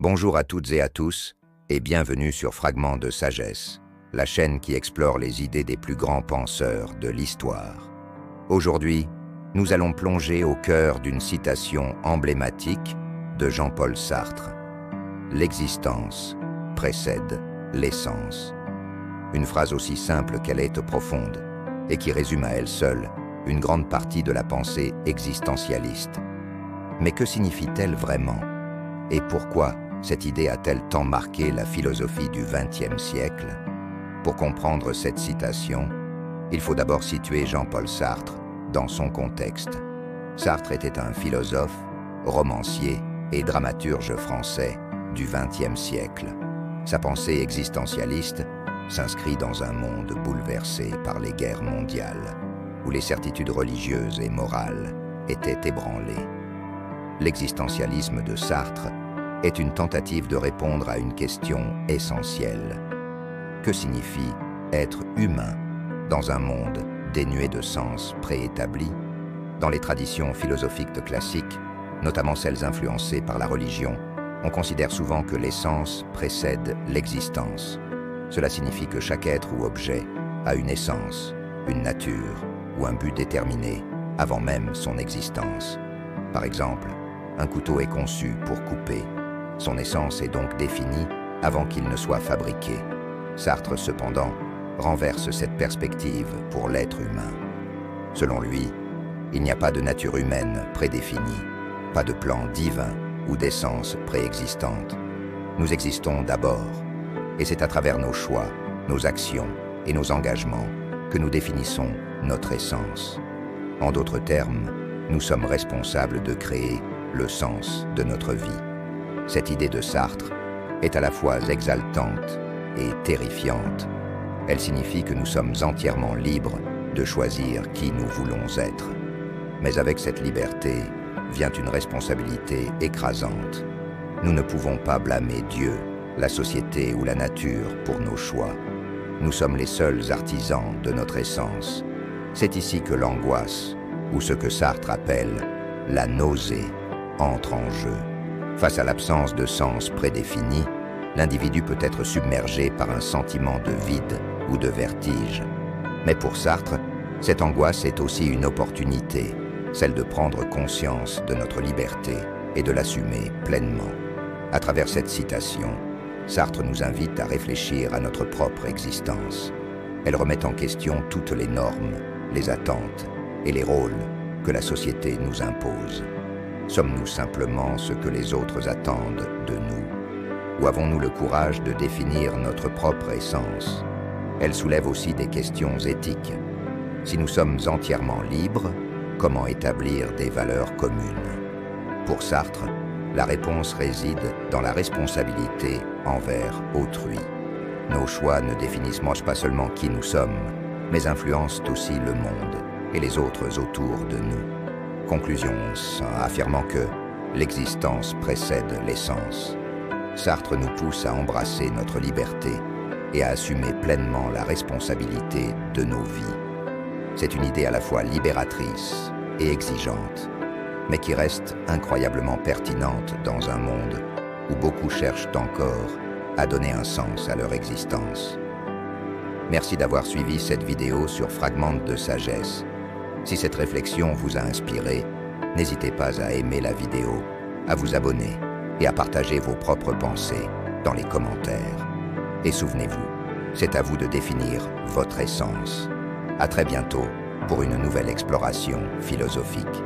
Bonjour à toutes et à tous, et bienvenue sur Fragments de Sagesse, la chaîne qui explore les idées des plus grands penseurs de l'histoire. Aujourd'hui, nous allons plonger au cœur d'une citation emblématique de Jean-Paul Sartre. L'existence précède l'essence. Une phrase aussi simple qu'elle est profonde, et qui résume à elle seule une grande partie de la pensée existentialiste. Mais que signifie-t-elle vraiment? Et pourquoi cette idée a-t-elle tant marqué la philosophie du XXe siècle? Pour comprendre cette citation, il faut d'abord situer Jean-Paul Sartre dans son contexte. Sartre était un philosophe, romancier et dramaturge français du XXe siècle. Sa pensée existentialiste s'inscrit dans un monde bouleversé par les guerres mondiales, où les certitudes religieuses et morales étaient ébranlées. L'existentialisme de Sartre est une tentative de répondre à une question essentielle. Que signifie être humain dans un monde dénué de sens préétabli? Dans les traditions philosophiques classiques, notamment celles influencées par la religion, on considère souvent que l'essence précède l'existence. Cela signifie que chaque être ou objet a une essence, une nature ou un but déterminé avant même son existence. Par exemple, un couteau est conçu pour couper. Son essence est donc définie avant qu'il ne soit fabriqué. Sartre, cependant, renverse cette perspective pour l'être humain. Selon lui, il n'y a pas de nature humaine prédéfinie, pas de plan divin ou d'essence préexistante. Nous existons d'abord, et c'est à travers nos choix, nos actions et nos engagements que nous définissons notre essence. En d'autres termes, nous sommes responsables de créer le sens de notre vie. Cette idée de Sartre est à la fois exaltante et terrifiante. Elle signifie que nous sommes entièrement libres de choisir qui nous voulons être. Mais avec cette liberté vient une responsabilité écrasante. Nous ne pouvons pas blâmer Dieu, la société ou la nature pour nos choix. Nous sommes les seuls artisans de notre essence. C'est ici que l'angoisse, ou ce que Sartre appelle la nausée, entre en jeu. Face à l'absence de sens prédéfini, l'individu peut être submergé par un sentiment de vide ou de vertige. Mais pour Sartre, cette angoisse est aussi une opportunité, celle de prendre conscience de notre liberté et de l'assumer pleinement. À travers cette citation, Sartre nous invite à réfléchir à notre propre existence. Elle remet en question toutes les normes, les attentes et les rôles que la société nous impose. Sommes-nous simplement ce que les autres attendent de nous? Ou avons-nous le courage de définir notre propre essence? Elle soulève aussi des questions éthiques. Si nous sommes entièrement libres, comment établir des valeurs communes? Pour Sartre, la réponse réside dans la responsabilité envers autrui. Nos choix ne définissent pas seulement qui nous sommes, mais influencent aussi le monde et les autres autour de nous. Conclusion, affirmant que l'existence précède l'essence. Sartre nous pousse à embrasser notre liberté et à assumer pleinement la responsabilité de nos vies. C'est une idée à la fois libératrice et exigeante, mais qui reste incroyablement pertinente dans un monde où beaucoup cherchent encore à donner un sens à leur existence. Merci d'avoir suivi cette vidéo sur Fragments de Sagesse. Si cette réflexion vous a inspiré, n'hésitez pas à aimer la vidéo, à vous abonner et à partager vos propres pensées dans les commentaires. Et souvenez-vous, c'est à vous de définir votre essence. À très bientôt pour une nouvelle exploration philosophique.